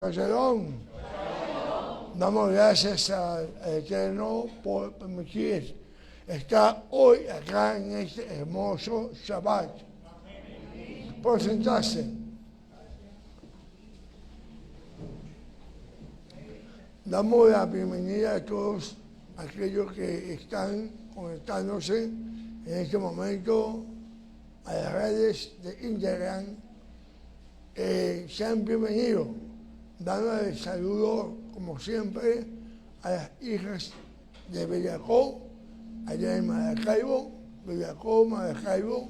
Shalom. Damos gracias al Eterno por permitir estar hoy acá en este hermoso Shabbat. Por sentarse. Damos la bienvenida a todos aquellos que están conectándose en este momento a las redes de Instagram. Sean bienvenidos. Dando el saludo, como siempre, a las hijas de Bellacó, allá en Maracaibo, Bellacó, Maracaibo,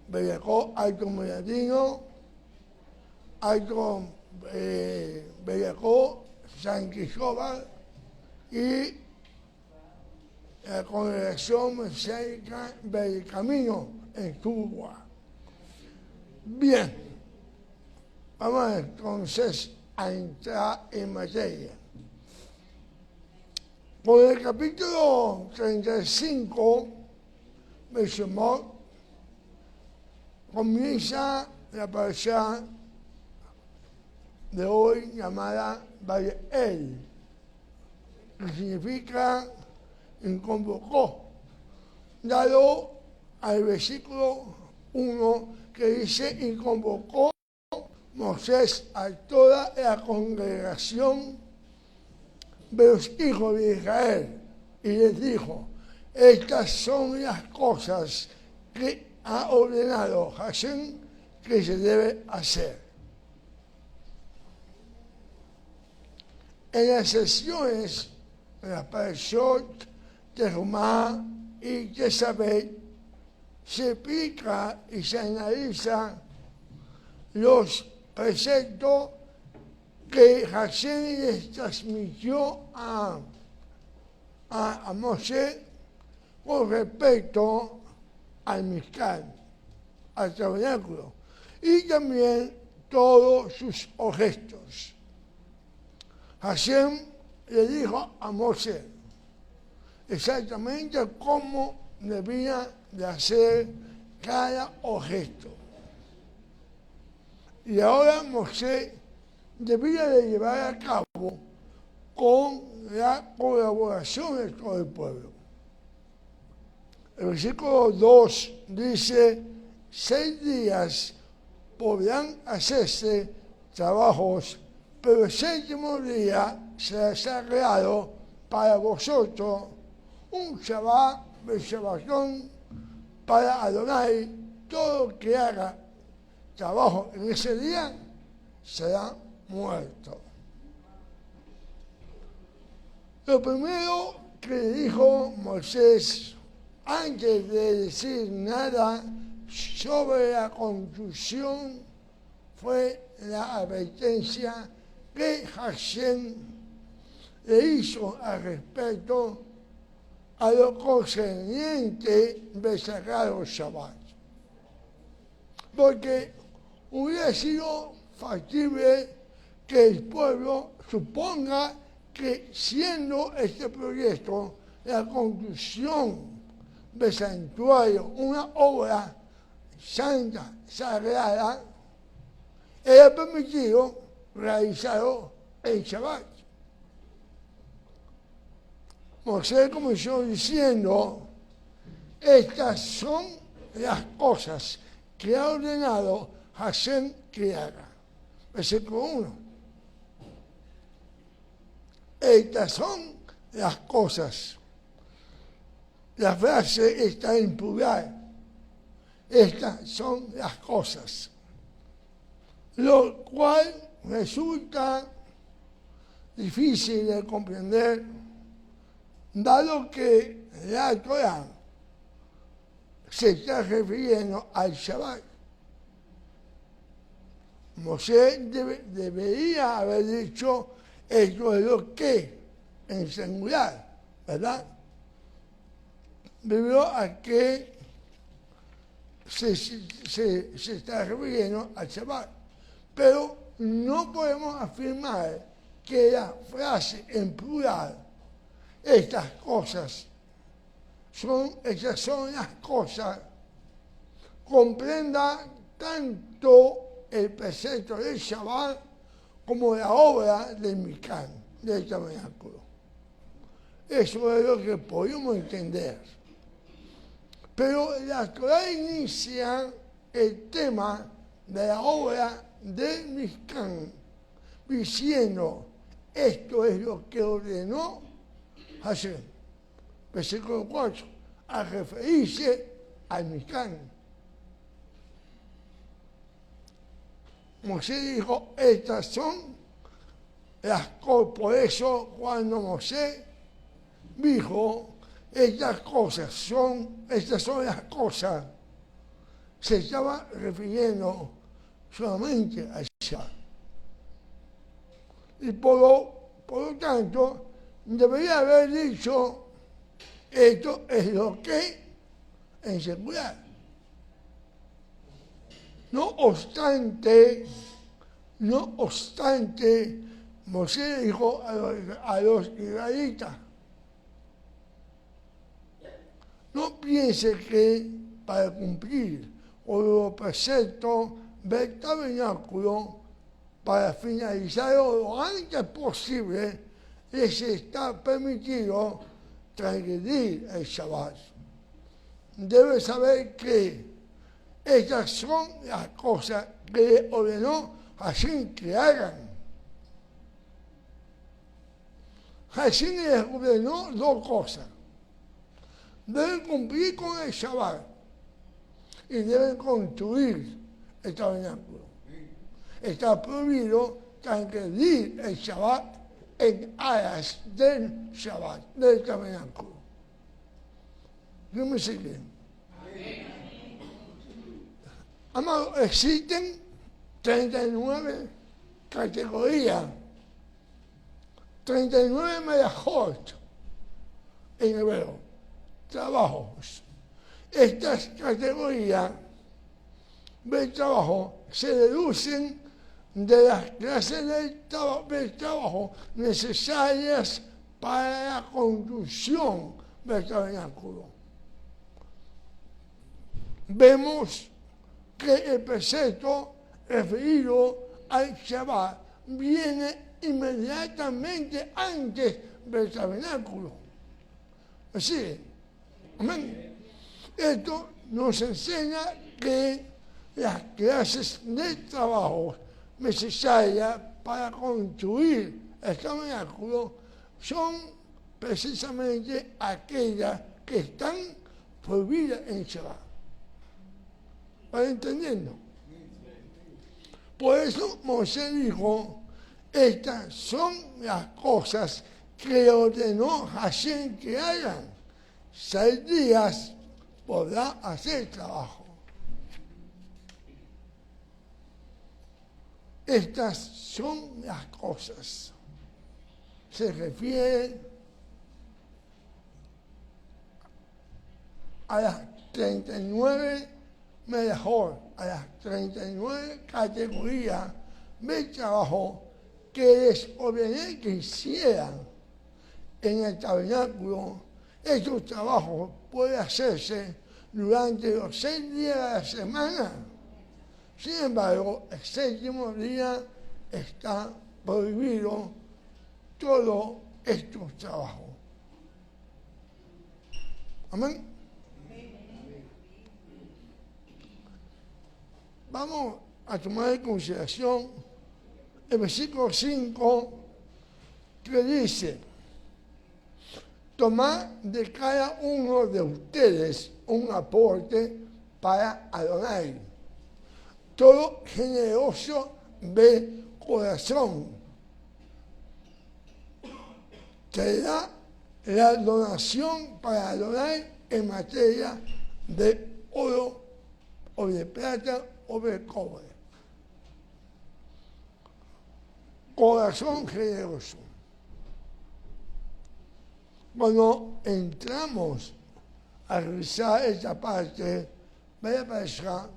Bellacó, Alto Moradino, Alto Bellacó, San Cristóbal y la Congregación Mesiánica del Camino en Cuba. Bien, vamos entonces a entrar en materia. Por el capítulo 35, Shemot, comienza la parashá de hoy llamada Vayel, que significa convocó, dado al versículo 1 que dice y convocó Moisés a toda la congregación de los hijos de Israel y les dijo: estas son las cosas que ha ordenado Hashem que se debe hacer. En las sesiones de las parashot Terumá y Jezabel se explica y se analiza los preceptos que Hashem les transmitió a Moisés con respecto al Mishkan, al tabernáculo, y también todos sus objetos. Hashem le dijo a Moisés exactamente cómo debía de hacer cada objeto. Y ahora Moisés debía de llevar a cabo con la colaboración de todo el pueblo. El versículo 2 dice: 6 días podrán hacerse trabajos, pero el 7º día será sagrado para vosotros, un Shabbat de Shabbatón para Adonai. Todo lo que haga trabajo en ese día será muerto. Lo primero que dijo Moisés, antes de decir nada sobre la construcción, fue la advertencia que Hashem le hizo al respecto a lo concerniente del sagrado Shabbat. Porque hubiera sido factible que el pueblo suponga que, siendo este proyecto la construcción del santuario una obra santa, sagrada, era permitido realizarlo en Shabbat. Moisés comenzó diciendo: estas son las cosas que ha ordenado Hashem que haga. Versículo 1. Estas son las cosas. La frase está en plural. Estas son las cosas. Lo cual resulta difícil de comprender, dado que la Torah se está refiriendo al Shabbat. Moisés debería haber dicho esto es lo que, en singular, ¿verdad? Debido a que se está refiriendo al Shabbat. Pero no podemos afirmar que la frase en plural, estas cosas, esas son las cosas, comprenda tanto el precepto del Shabbat como la obra del Mishkan, del tabernáculo. Eso es lo que podemos entender. Pero la Torá inicia el tema de la obra del Mishkan, diciendo, esto es lo que ordenó Hashem. Versículo 4, a referirse al Mishkan. Moisés dijo, estas son las cosas. Por eso cuando Moisés dijo, estas son las cosas, se estaba refiriendo solamente al Shabbat. Y por lo tanto, debería haber dicho, esto es lo que en secular. No obstante, Moisés dijo a los israelitas, no piense que para cumplir los preceptos del tabernáculo, para finalizarlo lo antes posible, les está permitido transgredir el Shabbat. Debe saber que estas son las cosas que ordenó Hashem que hagan. Hashem les ordenó dos cosas. Deben cumplir con el Shabbat y deben construir el tabernáculo. Está prohibido transgredir el Shabbat en aras del Shabbat, del tabernáculo. ¿No me siguen? Amados, existen 39 categorías, 39 melajot en hebreo, trabajos. Estas categorías de trabajo se deducen de las clases del trabajo necesarias para la construcción del tabernáculo. Vemos que el precepto referido al Shabbat viene inmediatamente antes del tabernáculo. Así, amén. Esto nos enseña que las clases de trabajo necesarias para construir el tabernáculo son precisamente aquellas que están prohibidas en Shabbat. ¿Van entendiendo? Por eso Moisés dijo, estas son las cosas que ordenó Hashem que hagan. 6 días podrá hacer trabajo. Estas son las cosas. Se refiere a las 39 mejor, a las 39 categorías de trabajo que les ordené que hicieran en el tabernáculo. Estos trabajos pueden hacerse durante los 6 días de la semana. Sin embargo, el 7º día está prohibido todos estos trabajos. Amén. Vamos a tomar en consideración el versículo 5 que dice, tomad de cada uno de ustedes un aporte para Adonai, todo generoso de corazón. Traerá la donación para Adonai en materia de oro o de plata o de cobre. Corazón generoso. Cuando entramos a revisar esta parte, vaya para allá,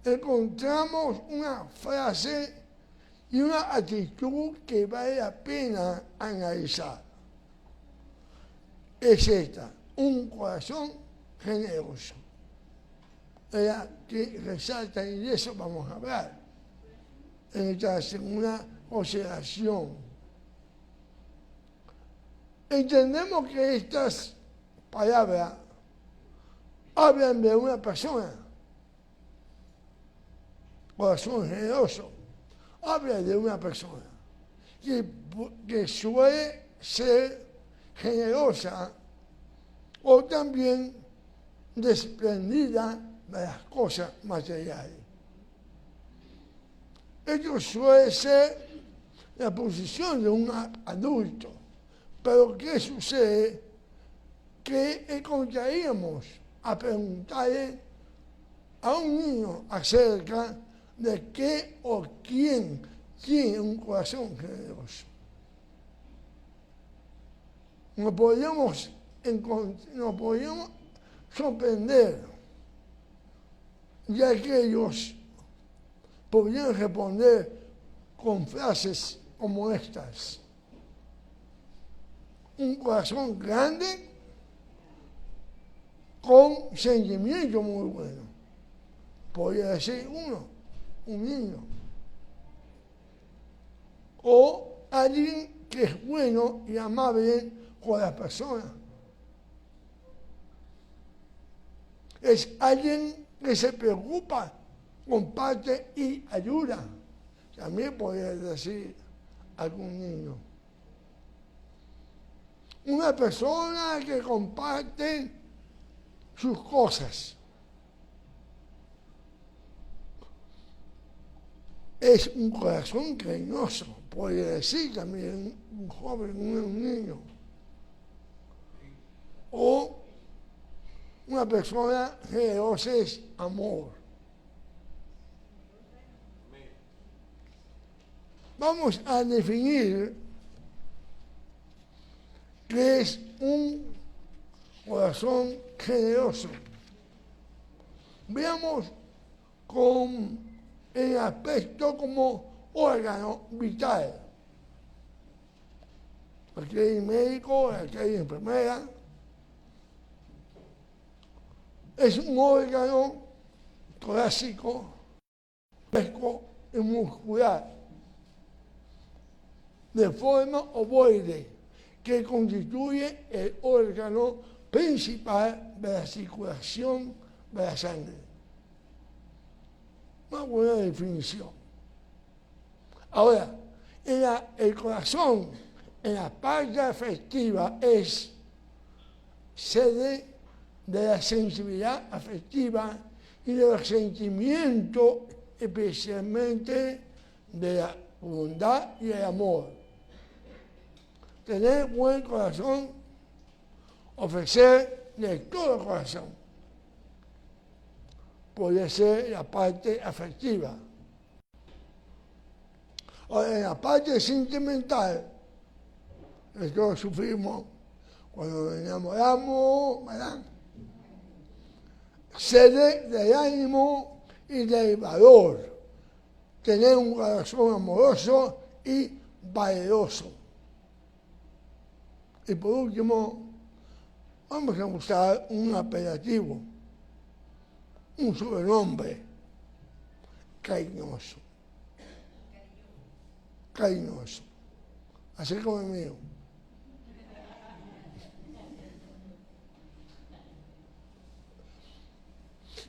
encontramos una frase y una actitud que vale la pena analizar. Es esta, un corazón generoso. Es la que resalta y de eso vamos a hablar. en esta segunda consideración. Entendemos que estas palabras hablan de una persona, corazón generoso, habla de una persona que suele ser generosa o también desprendida de las cosas materiales. Esto suele ser la posición de un adulto, pero ¿qué sucede? Que encontraríamos a preguntarle a un niño acerca de qué o quién tiene un corazón generoso. Nos podríamos sorprender, ya que ellos podrían responder con frases como estas: un corazón grande con sentimiento muy bueno. Podría decir un niño. O alguien que es bueno y amable con las personas. Es alguien que se preocupa, comparte y ayuda. También podría decir algún niño. Una persona que comparte sus cosas. Es un corazón cariñoso, puede decir también un joven, un niño. O una persona generosa es amor. Vamos a definir qué es un corazón generoso. Veamos con el aspecto como órgano vital. Aquí hay médico, aquí hay enfermera. Es un órgano torácico, fresco y muscular, de forma ovoide, que constituye el órgano principal de la circulación de la sangre. Una buena definición. Ahora, el corazón en la parte afectiva es sede de la sensibilidad afectiva y de los sentimientos, especialmente de la bondad y el amor. Tener buen corazón, ofrecer de todo corazón, puede ser la parte afectiva. Ahora, en la parte sentimental, nosotros sufrimos cuando nos enamoramos, ¿verdad? Sede del ánimo y del valor. Tener un corazón amoroso y valeroso. Y por último, vamos a usar un apelativo, un sobrenombre: cariñoso. Cariñoso. Así como el mío.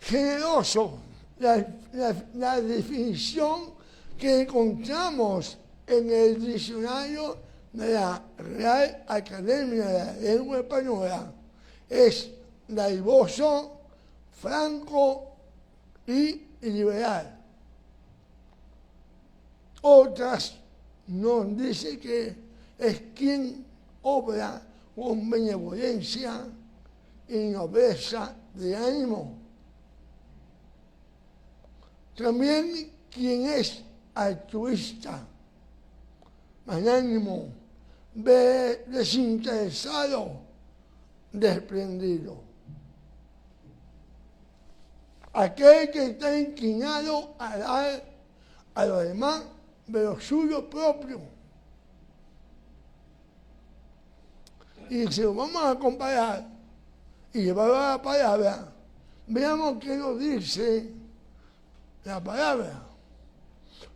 Generoso, la definición que encontramos en el diccionario de la Real Academia de la Lengua Española es dadivoso, franco y liberal. Otras nos dice que es quien obra con benevolencia y nobleza de ánimo. También quien es altruista, magnánimo, desinteresado, desprendido. Aquel que está inclinado a dar a los demás de lo suyo propio. Y si lo vamos a comparar y llevar a la palabra, veamos qué nos dice la palabra.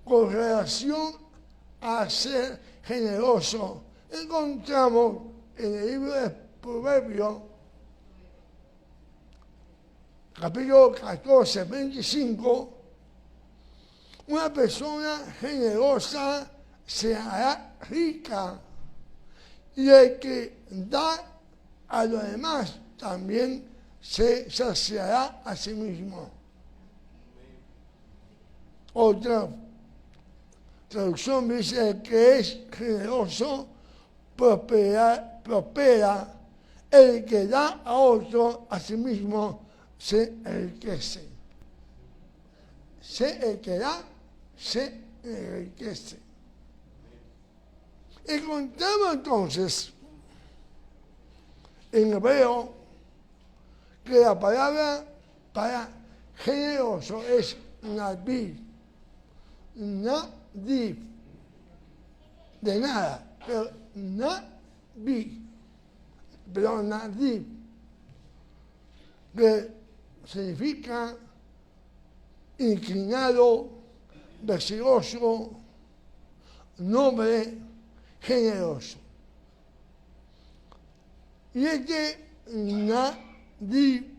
con relación a ser generoso. Encontramos en el libro de Proverbios, capítulo 14, 25, una persona generosa se hará rica y el que da a los demás también se saciará a sí mismo. Otra traducción dice: el que es generoso prospera, el que da a otro a sí mismo se enriquece. El que da se enriquece. Encontramos entonces en hebreo que la palabra para generoso es nadiv, de nada, pero nadiv, que significa inclinado, deseoso, noble, generoso. Y este nadiv,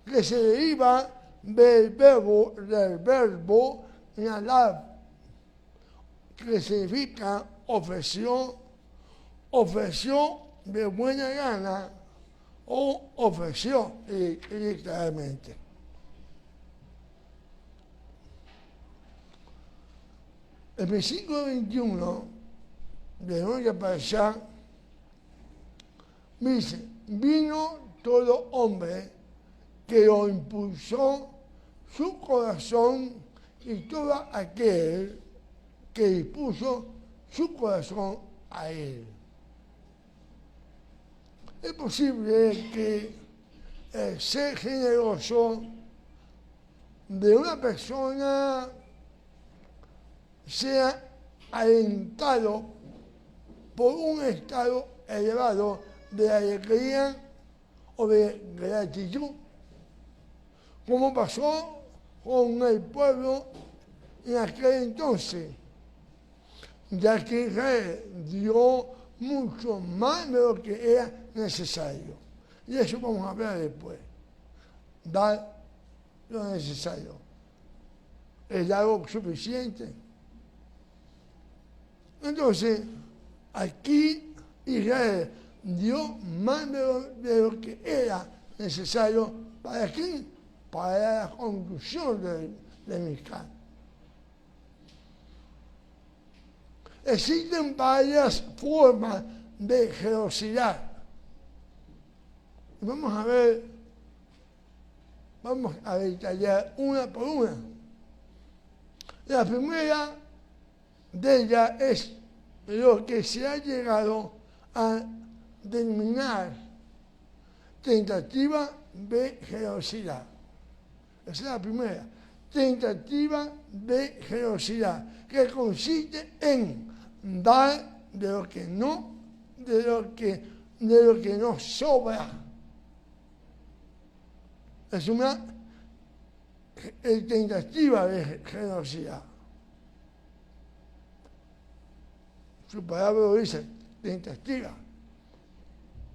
que se deriva del verbo nadav, que significa ofreció de buena gana o ofreció literalmente. El versículo 21 de nuestra parashá dice: vino todo hombre que lo impulsó su corazón y todo aquel que dispuso su corazón a él. Es posible que el ser generoso de una persona sea alentado por un estado elevado de alegría o de gratitud, como pasó con el pueblo en aquel entonces, ya que Israel dio mucho más de lo que era necesario. Y eso vamos a hablar después. Dar lo necesario. ¿Es algo suficiente? Entonces, aquí Israel dio más de lo que era necesario. ¿Para quién? Para la conclusión de Mizpah. Existen varias formas de generosidad. Vamos a detallar una por una. La primera de ellas es lo que se ha llegado a denominar tentativa de generosidad. Esa es la primera. Tentativa de generosidad, que consiste en dar de lo que no sobra. Es una tentativa de generosidad. Su palabra lo dice, tentativa.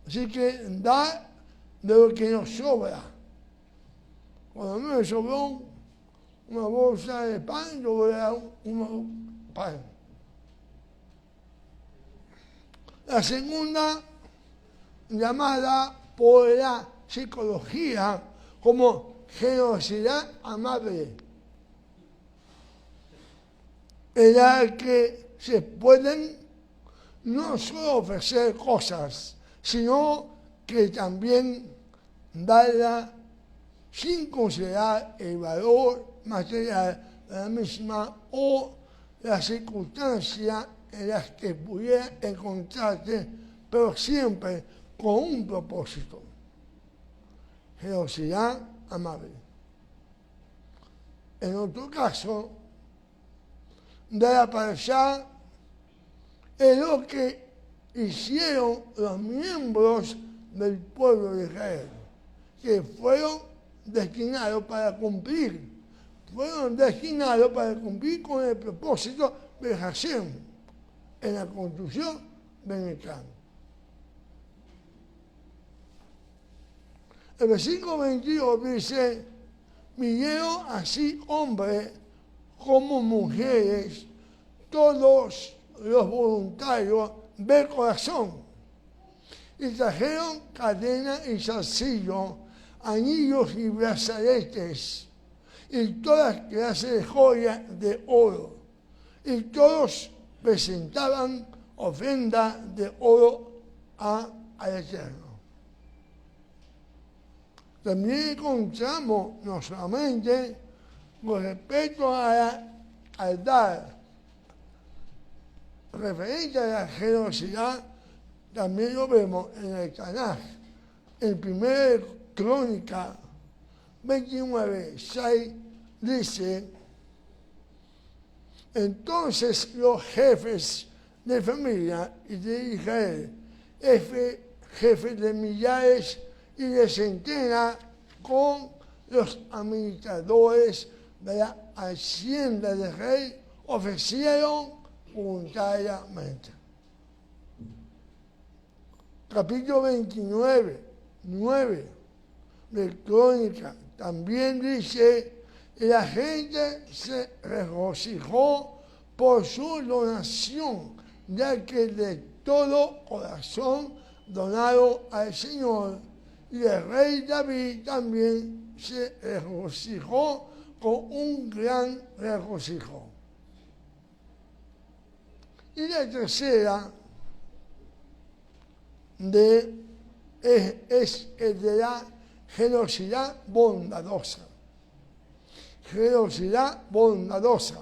Así que dar de lo que nos sobra. Cuando me sobró una bolsa de pan, yo voy a dar un pan. La segunda, llamada por la psicología como generosidad amable, en la que se pueden no solo ofrecer cosas, sino que también darla sin considerar el valor material de la misma o las circunstancias en las que pudiera encontrarse, pero siempre con un propósito. Generosidad amable. En otro caso, de la parashá es lo que hicieron los miembros del pueblo de Israel, que fueron destinados para cumplir fueron destinados para cumplir con el propósito de Hashem en la construcción del Micrán. El versículo 22 dice: vinieron así hombres como mujeres, todos los voluntarios del corazón, y trajeron cadenas y zarcillos, anillos y brazaletes, y todas clases de joyas de oro, y todos presentaban ofrenda de oro al Eterno. También encontramos no solamente con respecto al dar, referente a la generosidad, también lo vemos en el Tanaj, en 1 Crónica 29:6 dice: entonces los jefes de familia y de Israel, jefes de millares y de centenas, con los administradores de la hacienda del rey, ofrecieron voluntariamente. Capítulo 29, 9 de Crónica también dice: y la gente se regocijó por su donación, ya que de todo corazón donaron al Señor. Y el rey David también se regocijó con un gran regocijo. Y la tercera es el de la generosidad bondadosa. Generosidad bondadosa.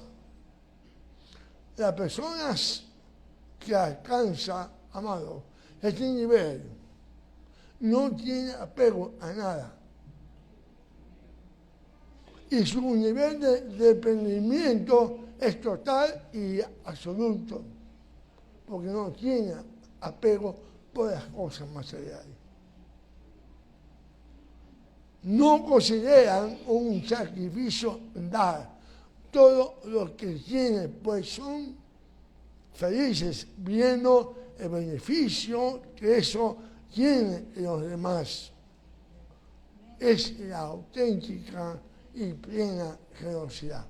Las personas que alcanzan, amado, este nivel, no tienen apego a nada. Y su nivel de dependimiento es total y absoluto, porque no tiene apego por las cosas materiales. No consideran un sacrificio dar. Todo lo que tienen, pues son felices viendo el beneficio que eso tiene en los demás. Es la auténtica y plena generosidad.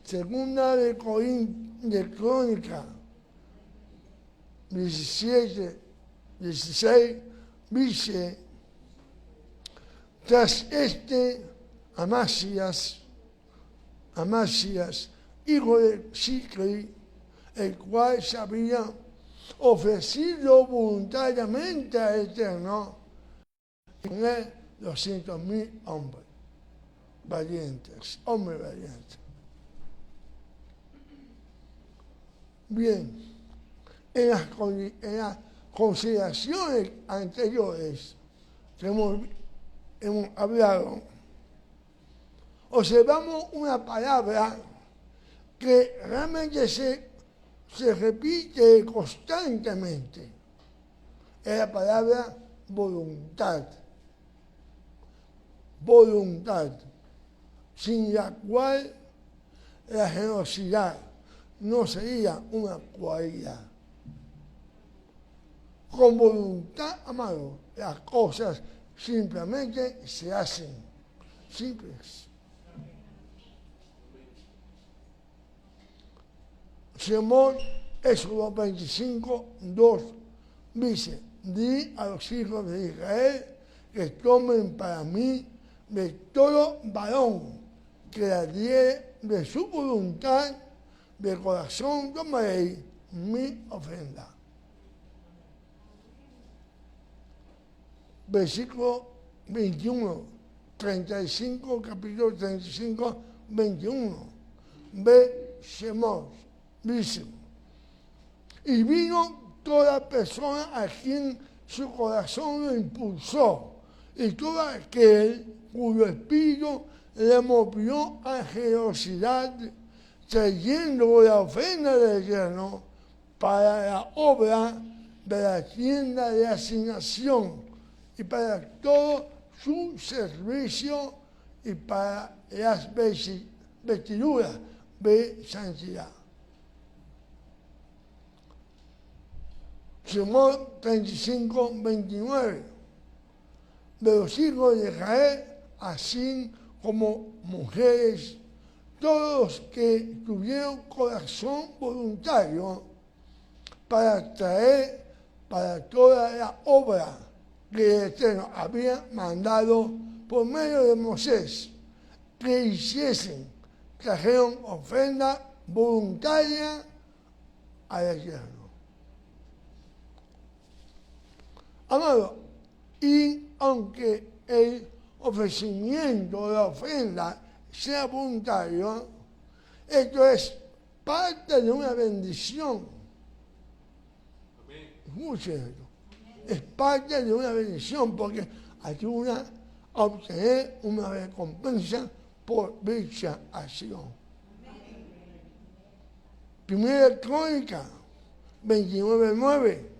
Segunda de Crónica 17, 16, dice: tras Amasías, hijo de Zicri, el cual se había ofrecido voluntariamente al Eterno, con él 200,000 hombres valientes. Bien, en las consideraciones anteriores que hemos hablado, observamos una palabra que realmente se repite constantemente. Es la palabra voluntad. Voluntad, sin la cual la generosidad no sería una cualidad. Con voluntad, amado, las cosas simplemente se hacen. Simples. Shemot, Éxodo 25, 2, dice: di a los hijos de Israel que tomen para mí de todo varón que la diere de su voluntad, de corazón tomaré mi ofrenda. Versículo 21, 35, capítulo 35, 21. Ve Shemot, dice: y vino toda persona a quien su corazón lo impulsó, y todo aquel cuyo espíritu le movió a generosidad, trayendo la ofrenda del Eterno para la obra de la tienda de asignación y para todo su servicio y para las vestiduras de santidad. Salmo 35, 29. De los hijos de Israel, así como mujeres, todos que tuvieron corazón voluntario para traer para toda la obra que el Eterno había mandado por medio de Moisés, que hiciesen, trajeron ofrenda voluntaria al Eterno. Amado, y aunque el ofrecimiento de la ofrenda sea voluntario, esto es parte de una bendición. Escuchen esto. Es parte de una bendición porque ayuda a obtener una recompensa por dicha acción. Primera Crónica 29:9.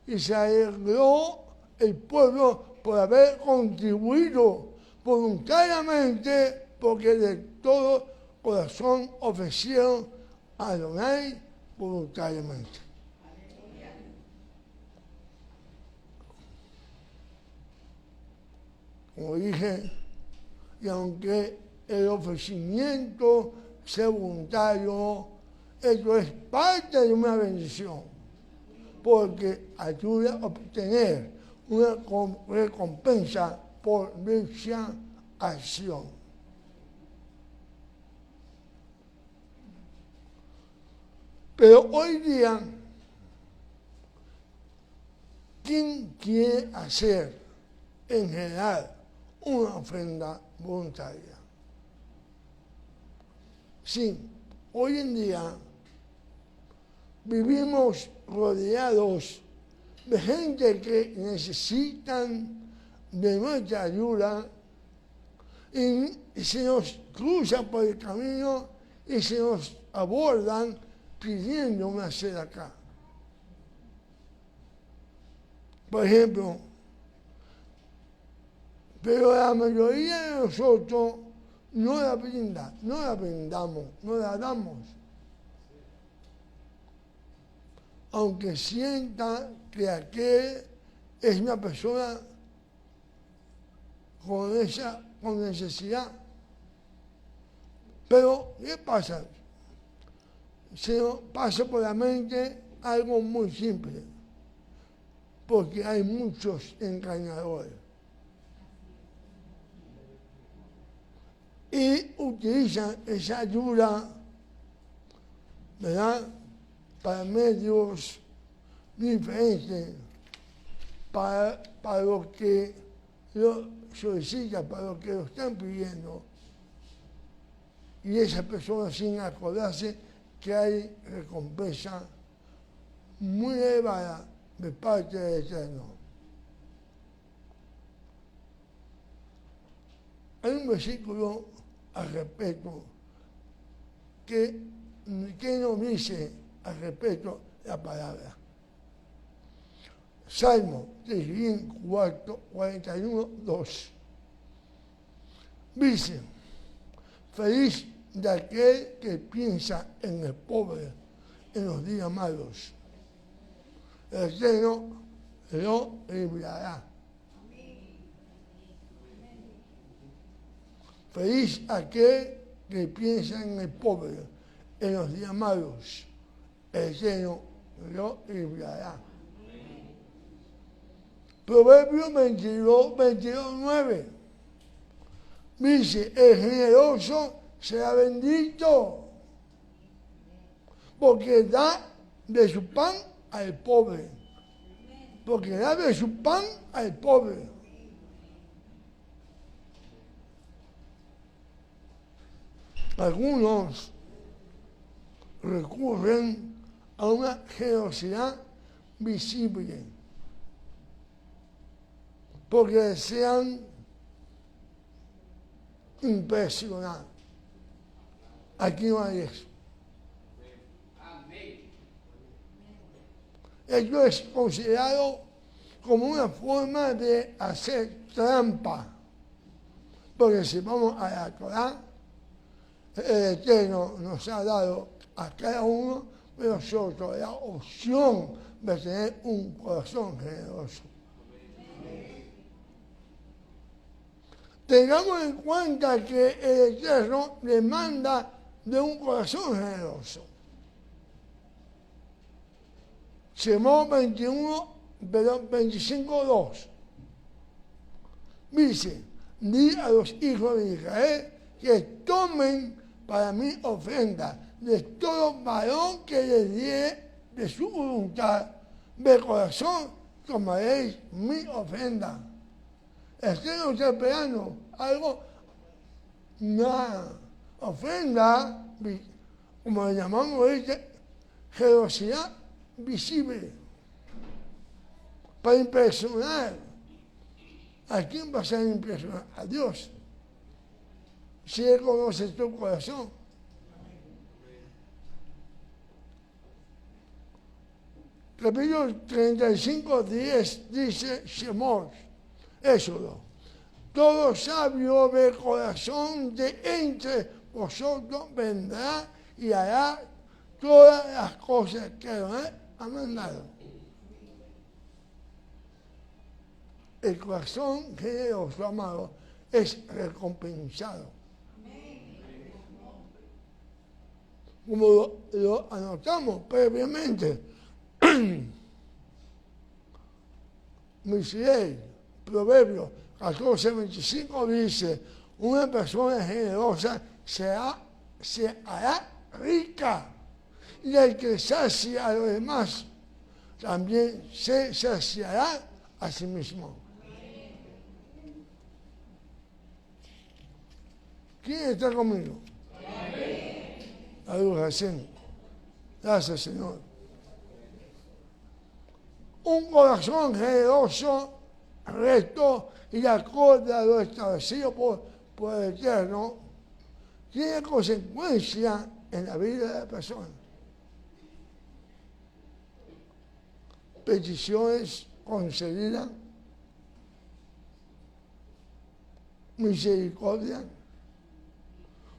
Y se alegró el pueblo por haber contribuido voluntariamente, porque de todo corazón ofrecieron a Adonai voluntariamente. Como dije, y aunque el ofrecimiento sea voluntario, esto es parte de una bendición, porque ayuda a obtener una recompensa por dicha acción. Pero hoy día, ¿quién quiere hacer en general una ofrenda voluntaria? Sí, hoy en día vivimos rodeados de gente que necesitan de nuestra ayuda y se nos cruzan por el camino y se nos abordan pidiendo una acá. Por ejemplo, pero la mayoría de nosotros no la brindamos, no la damos. Aunque sienta que aquel es una persona con necesidad. Pero, ¿qué pasa? Se nos pasa por la mente algo muy simple, porque hay muchos engañadores. Y utilizan esa ayuda, ¿verdad?, para medios diferentes, para lo que lo solicitan, para lo que lo están pidiendo. Y esa persona, sin acordarse que hay recompensa muy elevada de parte del Eterno. Hay un versículo al respecto que nos dice al respecto la palabra. Salmo 41:2. Dice: feliz de aquel que piensa en el pobre en los días malos. El Eterno lo librará. Feliz aquel que piensa en el pobre en los días malos. El Eterno lo librará. Proverbios 22:9. Dice: el generoso será bendito, porque da de su pan al pobre. Porque da de su pan al pobre. Algunos recurren a una generosidad visible, porque desean impresionar. Aquí no hay eso. Esto es considerado como una forma de hacer trampa. Porque si vamos a la Torá, el Eterno nos ha dado a cada uno de nosotros la opción de tener un corazón generoso. Tengamos en cuenta que el Eterno demanda de un corazón generoso. Shemot 25:2 dice: di a los hijos de Israel que tomen para mí ofrenda de todo varón que les diere de su voluntad. De corazón tomaréis mi ofrenda. Estoy esperando algo, una ofrenda, como le llamamos ahorita, generosidad visible, para impresionar. ¿A quién vas a impresionar? A Dios. Si Él conoce tu corazón. Capítulo 35:10 dice Shemot, Éxodo: todo sabio de corazón de entre vosotros vendrá y hará todas las cosas que Adonai ha mandado. El corazón generoso, amado, es recompensado. Como lo anotamos previamente, Michel, Proverbios 14:25 dice: una persona generosa se hará rica, y el que sacia a los demás también se saciará a sí mismo. ¿Quién está conmigo? Adoración. Gracias, Señor. Un corazón generoso, recto y acorde a lo establecido por el Eterno tiene consecuencia en la vida de la persona. Peticiones concedidas, misericordia,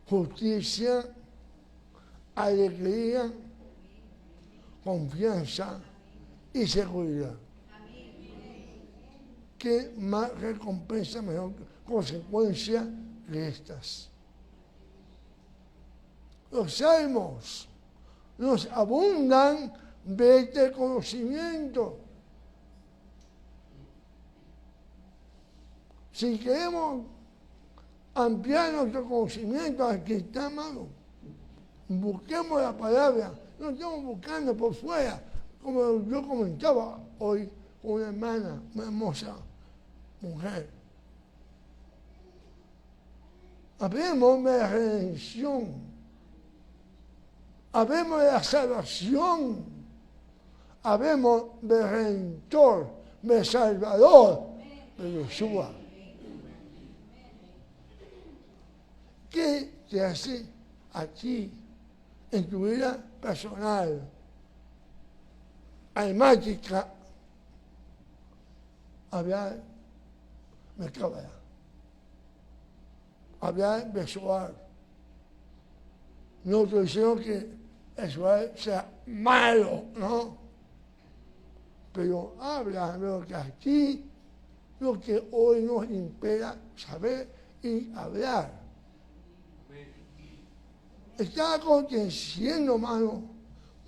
justicia, alegría, confianza y seguridad. ¿Qué más recompensa, mejor consecuencia que estas? Los salmos nos abundan de este conocimiento. Si queremos ampliar nuestro conocimiento, aquí está, amado. Busquemos la palabra, no estamos buscando por fuera, como yo comentaba hoy con una hermana, una hermosa mujer. Hablemos de la redención, hablemos de la salvación, hablemos del Redentor, del Salvador, de Yeshua. ¿Qué te hace a ti en tu vida personal, almática, hablar de Cábala, hablar de Zohar? No estoy diciendo que el Zohar sea malo, ¿no? Pero habla de lo que aquí, lo que hoy nos impera saber y hablar. Está aconteciendo, hermano,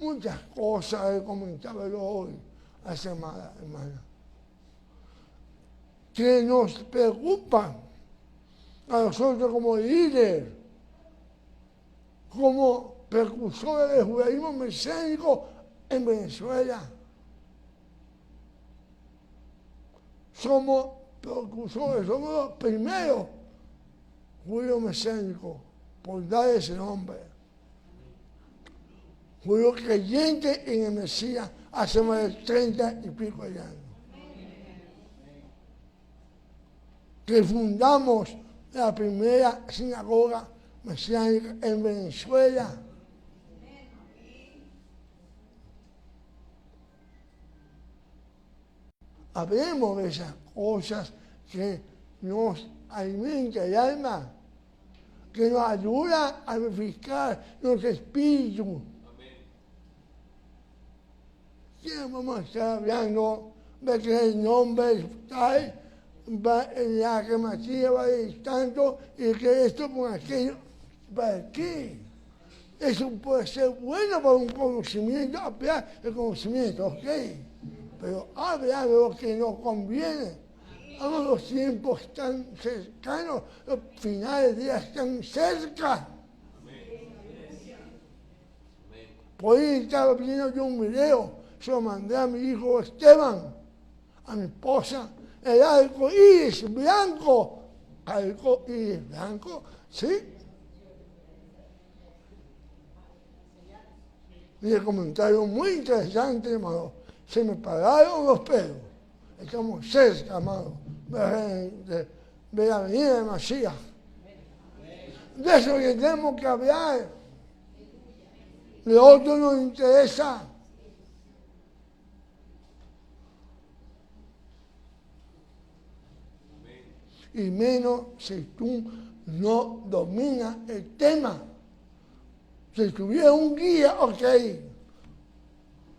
muchas cosas que comentaba yo hoy, la semana, hermana, que nos preocupan a nosotros como líderes, como precursores del judaísmo mesiánico en Venezuela. Somos precursores, somos los primeros judíos mesiánicos, por dar ese nombre. Judíos creyentes en el Mesías hace más de 30 y pico de años. Que fundamos la primera sinagoga mesiánica en Venezuela. hablemos de esas cosas que nos alimentan el alma, que nos ayuda a vivificar nuestro espíritu. ¿Qué vamos a estar hablando de que el nombre tal, la gematría va a ir tanto y que esto con aquello? ¿Para qué? Eso puede ser bueno para un conocimiento, hablar de conocimiento, ok, pero habla de lo que nos conviene. Ahora los tiempos están cercanos, los finales de día están cerca. Por ahí estaba viendo yo un video, se lo mandé a mi hijo Esteban, a mi esposa, el arco iris blanco. ¿Arco iris blanco? ¿Sí? Y el comentario muy interesante, hermano. Se me pararon los pelos. Estamos cerca, hermano, de la venida de Masías. De eso que tenemos que hablar. Lo otro nos interesa. Y menos si tú no dominas el tema. Si tuviera un guía, ok,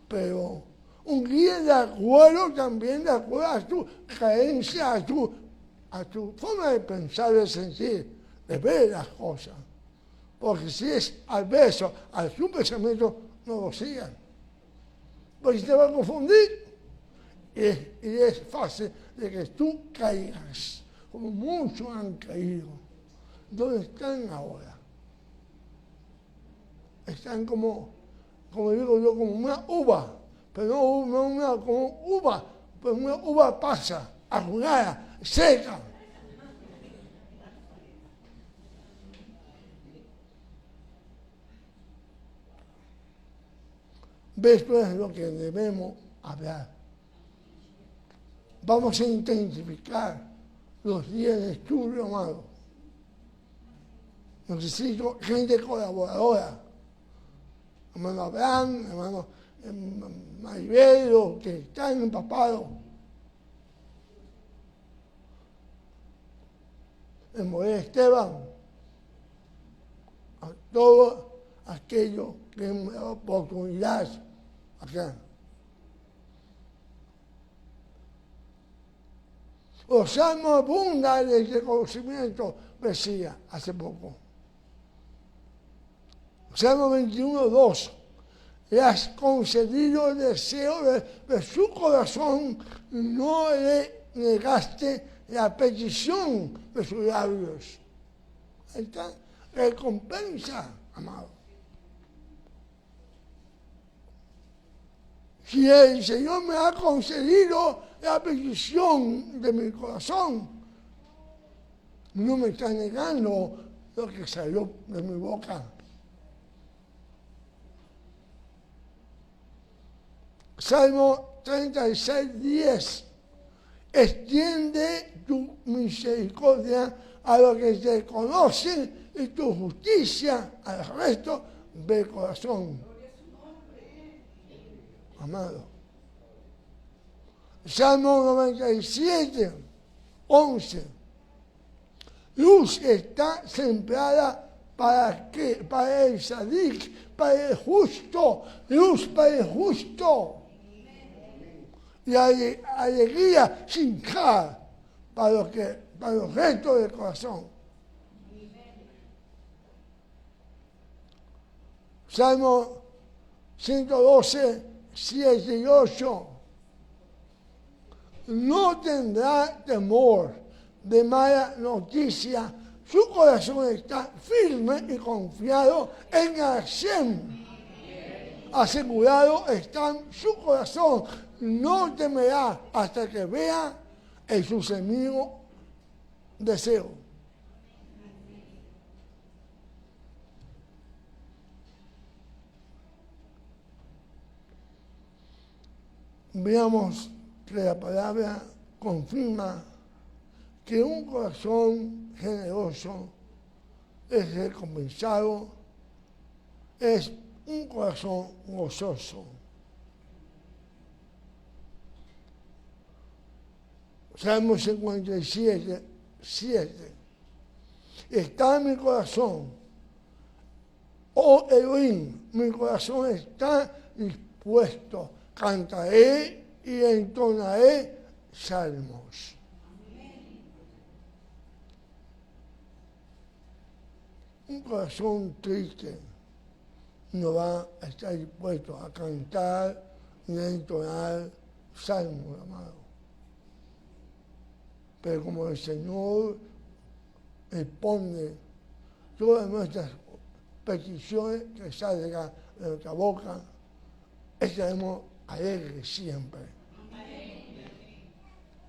pero un guía de acuerdo también de acuerdo a tu creencia, a tu forma de pensar, de sentir, de ver las cosas. Porque si es adverso a tu pensamiento, no lo sigan. Porque te va a confundir y es fácil de que tú caigas, como muchos han caído. ¿Dónde están ahora? Están como digo yo, como una uva, pero no como uva, pero una uva pasa, arruinada, seca. Esto es lo que debemos hablar. Vamos a intensificar los días de estudio, amado. Necesito gente colaboradora. Hermano Abraham, hermano Maribel, que están empapados. El Morel Esteban, a todos aquellos que me dan oportunidad acá. Los salmos abundan de ese conocimiento, decía hace poco. Salmo 21, 2. Le has concedido el deseo de su corazón, no le negaste la petición de sus labios. Ahí está, recompensa, amado. Si el Señor me ha concedido la petición de mi corazón, no me está negando lo que salió de mi boca. Salmo 36, 10. Extiende tu misericordia a los que te conocen y tu justicia al resto del corazón. Amado. Salmo 97, 11. Luz está sembrada para el sadik, para el justo, luz para el justo. Y alegría sin cara para los restos del corazón. Salmo 112, 7 y 8. No tendrá temor de mala noticia. Su corazón está firme y confiado en Hashem. Asegurado está en su corazón. No temerá hasta que vea en sus enemigos deseo. Veamos que la palabra confirma que un corazón generoso es recompensado, es un corazón gozoso. Salmo 57, 7. Está en mi corazón, oh Elohim, mi corazón está dispuesto, cantaré y entonaré salmos. Un corazón triste no va a estar dispuesto a cantar y a entonar salmos, amado. Pero como el Señor responde todas nuestras peticiones que salgan de nuestra boca, estaremos alegres siempre.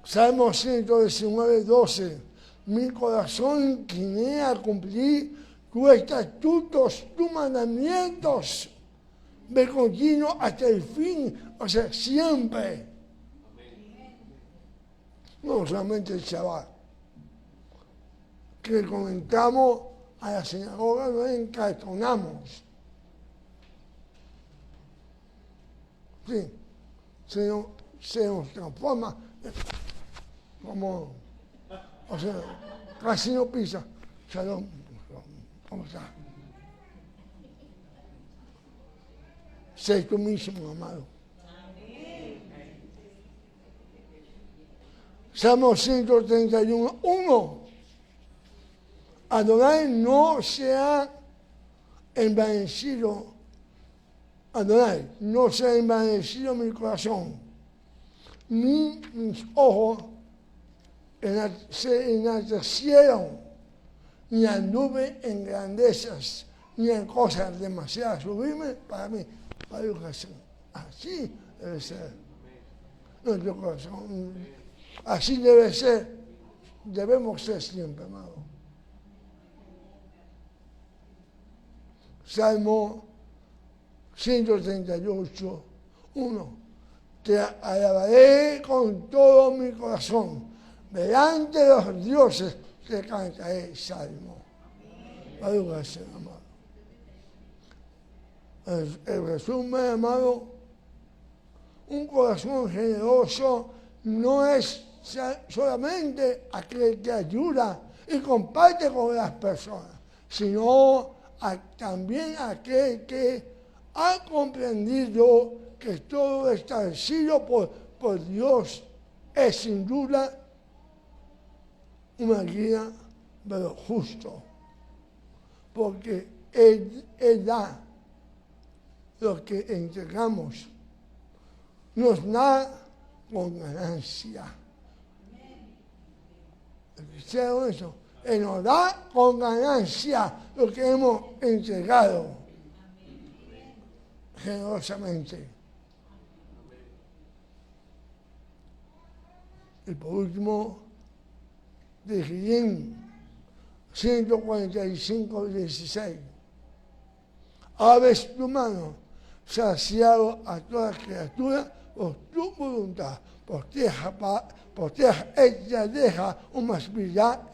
Salmo 119, 12. Mi corazón incliné a cumplir tus estatutos, tus mandamientos, de continuo hasta el fin, o sea, siempre. No solamente el Shabbat, que comentamos a la sinagoga, nos encartonamos. Sí, se nos transforma como, o sea, casi no pisa. Shalom, ¿cómo está? Sé tú mismo, amado. Salmo 131, 1. Adonai no se ha envanecido, Adonai no se ha envanecido mi corazón, ni mis ojos se enaltecieron, ni anduve en grandezas, ni en cosas demasiado sublimes para mí, para el corazón. Así debe ser nuestro corazón. Así debe ser, debemos ser siempre, amado. Salmo 138, 1. Te alabaré con todo mi corazón. Delante de los dioses te cantaré salmo. Gracias, amado. El resumen, amado, un corazón generoso no es solamente aquel que ayuda y comparte con las personas, sino también aquel que ha comprendido que todo establecido por Dios es sin duda una guía de lo justo, porque Él da lo que entregamos, nos da con ganancia. ¿Escucharon eso? Él nos da con ganancia lo que hemos entregado generosamente. Y por último, de Gidín 145, 16. Abres tu mano, saciado a toda criatura por tu voluntad, por tierra ella deja una aspiridad,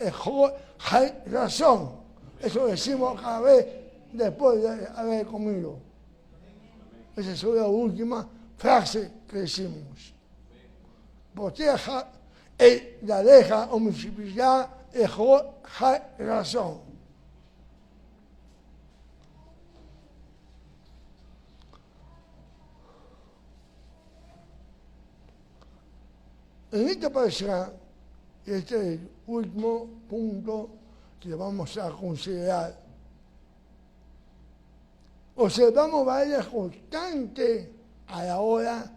hay razón. Eso decimos cada vez después de haber comido. Esa es la última frase que decimos. Por tierra ella deja una aspiridad, hay razón. En esta pareja, este es el último punto que vamos a considerar. Observamos varias constantes a la hora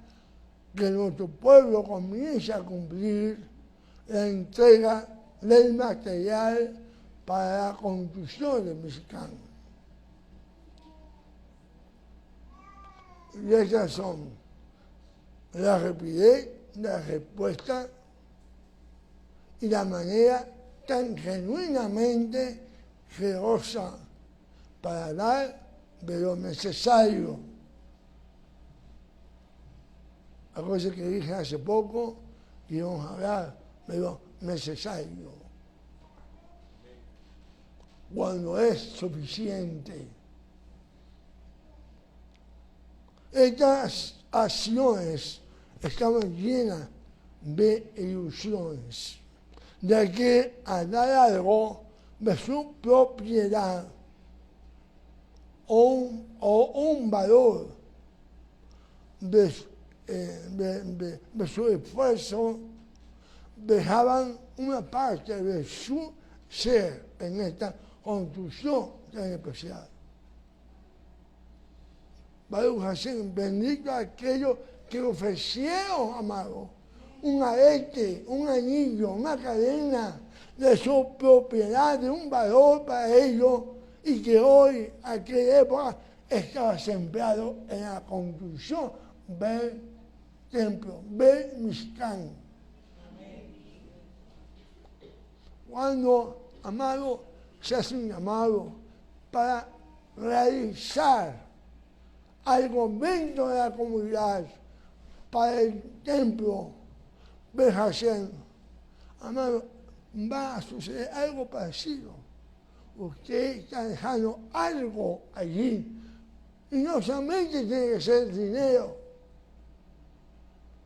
que nuestro pueblo comienza a cumplir la entrega del material para la construcción del mexicano. Y esas son la rapidez, la respuesta y la manera tan genuinamente generosa para dar de lo necesario. La cosa que dije hace poco, y vamos a hablar de lo necesario. Cuando es suficiente. Estas acciones estaban llenas de ilusiones, de que al dar algo de su propiedad o un valor de su esfuerzo, dejaban una parte de su ser en esta construcción tan especial. Baruch Hashem, bendito aquellos que ofrecieron, amado, un arete, un anillo, una cadena de su propiedad, de un valor para ellos, y que hoy, a aquella época, estaba sembrado en la construcción del templo, del Mishkan. Cuando, amado, se hace un llamado para realizar algo dentro de la comunidad, para el templo de Hashem, amado, va a suceder algo parecido. Usted está dejando algo allí, y no solamente tiene que ser dinero,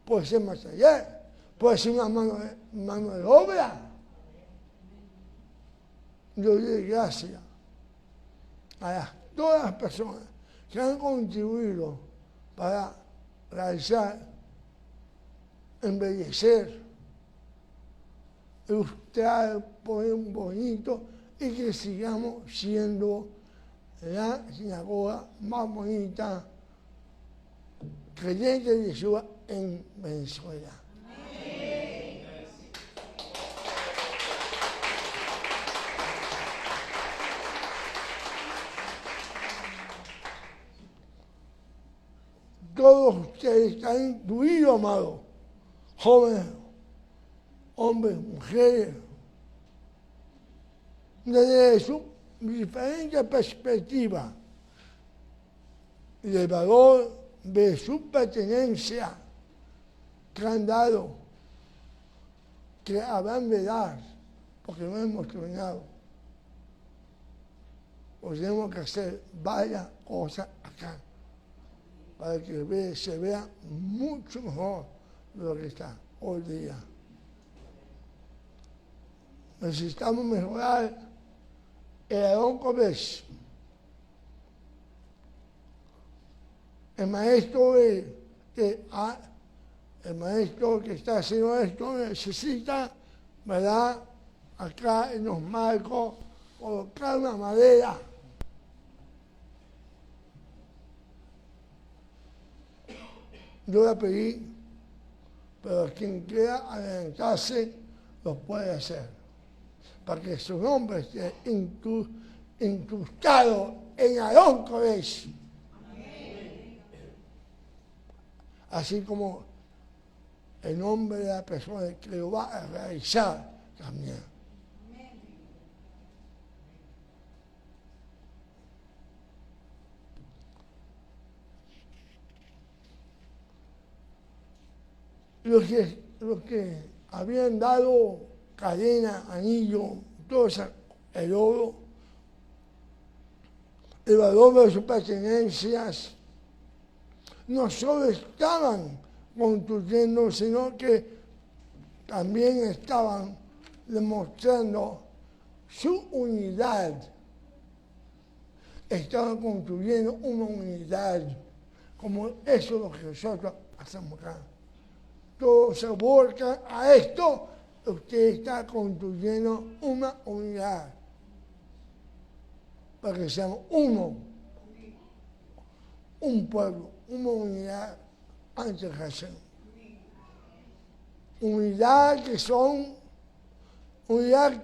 puede ser material, puede ser una mano de obra. Yo doy gracias a todas las personas que han contribuido para realizar, embellecer, ilustrar, poner un bonito, y que sigamos siendo la sinagoga más bonita creyente de Yeshua en Venezuela. Todos ustedes están incluidos, amados, jóvenes, hombres, mujeres, desde su diferente perspectiva y el valor de su pertenencia que han dado, que habrán de dar, porque no hemos terminado. Pues tenemos que hacer varias cosas acá, para que se vea mucho mejor de lo que está hoy día. Necesitamos mejorar el Aarón Kodesh, el maestro que está haciendo esto necesita, ¿verdad?, acá en los marcos, colocar una madera. Yo la pedí, pero quien quiera adelantarse lo puede hacer, para que su nombre esté incrustado en Aarón Kodesh. Así como el nombre de la persona que lo va a realizar también. Los que habían dado cadena, anillo, todo eso, el oro, el valor de sus pertenencias, no solo estaban construyendo, sino que también estaban demostrando su unidad. Estaban construyendo una unidad, como eso es lo que nosotros hacemos acá. Todos se volcan a esto, usted está construyendo una unidad, para que seamos uno, un pueblo, una unidad ante Hashem. Unidad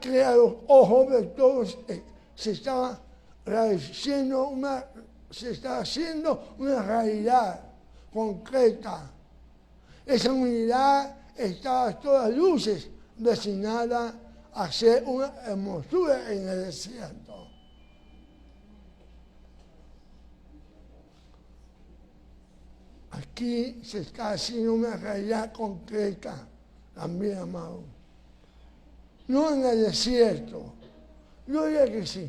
que a los ojos de todos se está haciendo una realidad concreta. Esa unidad está a todas luces destinada a ser una hermosura en el desierto. Aquí se está haciendo una realidad concreta, también, amado. No en el desierto, yo diría que sí.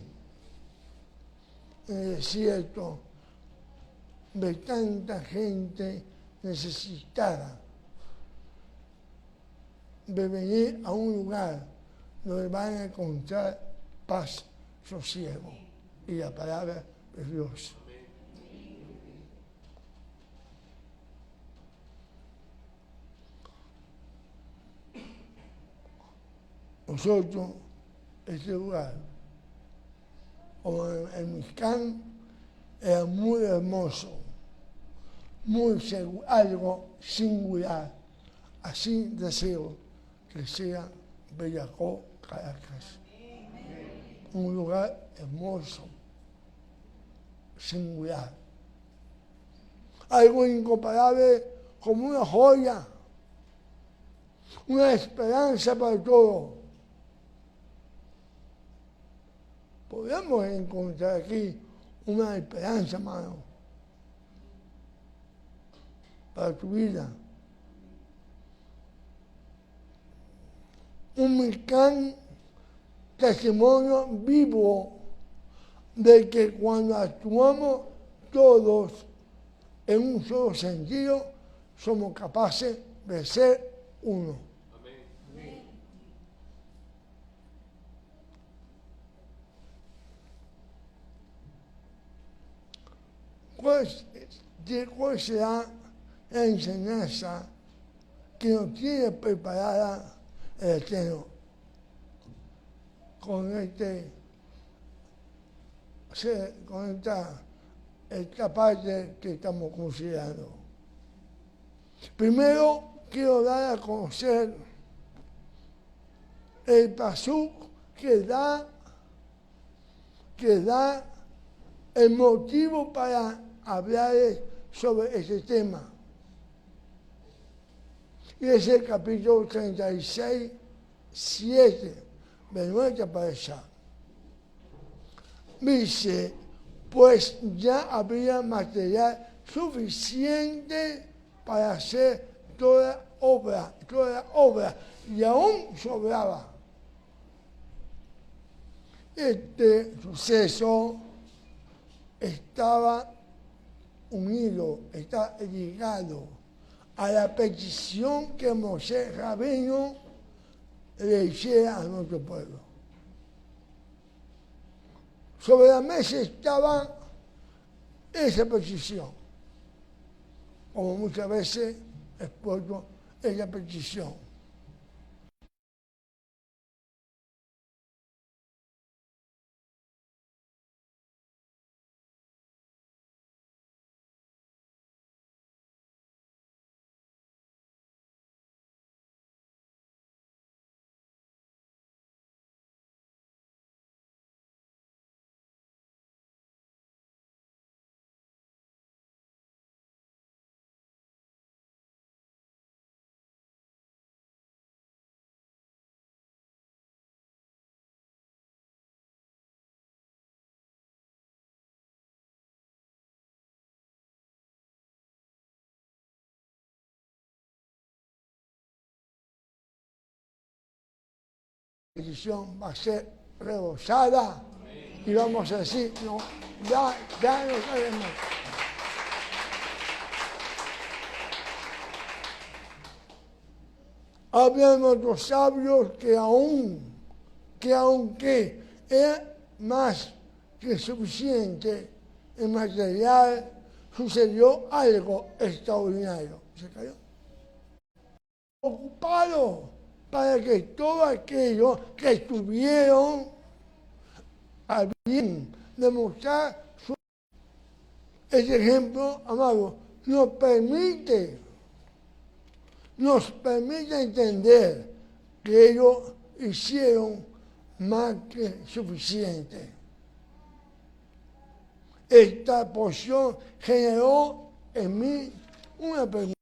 En el desierto de tanta gente necesitada. de venir a un lugar donde van a encontrar paz, sosiego y la palabra de Dios. Nosotros, este lugar, como el Mixcán, era muy hermoso, algo singular. Así deseo que sea Bellacó, Caracas. Un lugar hermoso, singular. Algo incomparable como una joya, una esperanza para todo. Podemos encontrar aquí una esperanza, hermano, para tu vida. Un Mixcán, testimonio vivo de que cuando actuamos todos en un solo sentido, somos capaces de ser uno. Amén. ¿Cuál será la enseñanza que nos tiene preparada el Eterno con esta parte que estamos considerando? Primero, quiero dar a conocer el pasuk que da el motivo para hablar sobre este tema. Y es el capítulo 36, 7 de nuestra pareja. Dice, pues ya había material suficiente para hacer toda obra, y aún sobraba. Este suceso estaba unido, está ligado a la petición que Moisés Rabino le hiciera a nuestro pueblo. Sobre la mesa estaba esa petición, como muchas veces expuesto esa petición. La petición va a ser rebosada y vamos a decir, no, ya no sabemos. Hablan otros sabios que aunque era más que suficiente en material, sucedió algo extraordinario. Se cayó. Ocupado para que todo aquello que estuvieron a bien demostrar su... Este ejemplo, amado, nos permite entender que ellos hicieron más que suficiente. Esta porción generó en mí una pregunta.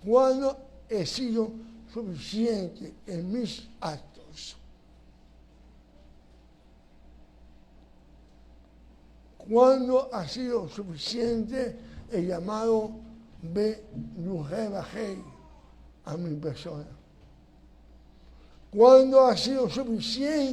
¿Cuándo he sido suficiente en mis actos? ¿Cuándo ha sido suficiente el llamado Be-Nuhebajei a mi persona? ¿Cuándo ha sido suficiente